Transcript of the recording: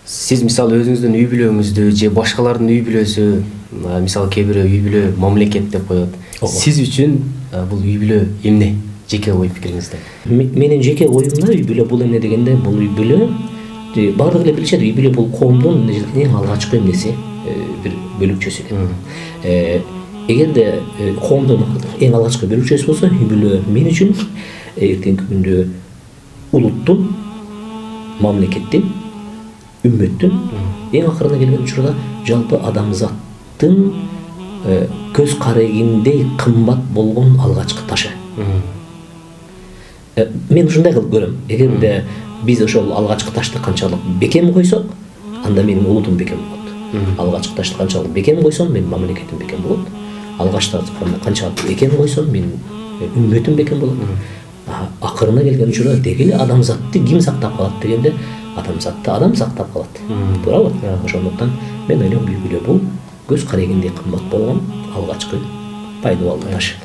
Сиз мисалы өзүңүздүн үй бүлөңүздү же башкалардын үй бүлөсү, мисалы кээ бирөө үй бүлө мамлекет деп коет. Сиз үчүн бул үй бүлө эмне? Жеке ой пикириңизде. Менин жеке оюмда үй бүлө бул эмне дегенде, бул үй бүлө баардыгы эле билишет, үй бүлө бул коомдун эң алгачкы эмнеси, бир бөлүкчөсү экен. Эгерде коомдун эң алгачкы бөлүкчөсү болсо, үй бүлө мен үчүн эртеңки күндө улуттун, мамлекеттин, үммөттүн эң акырына келген учурда жалпы адамзаттын көз карегиндей кымбат болгон алгачкы ташы. Мен ушундай кылып көрөм. Эгерде биз ошол алгачкы ташты канчалык бекем койсок, анда менин улутум бекем болот. Алгачкы ташты канчалык бекем койсом, менин мамлекетим бекем болот. Алгачкы ташты канчалык бекем койсом, менин үммөтүм бекем болот. Акырына келген учурда деги эле адамзатты ким сактап калат дегенде, адамзатты адам сактап калат. Туурабы? Ошондуктан мен ойлойм, үй бүлө бул көз карегиндей кымбат болгон алгачкы пайдалуу таш.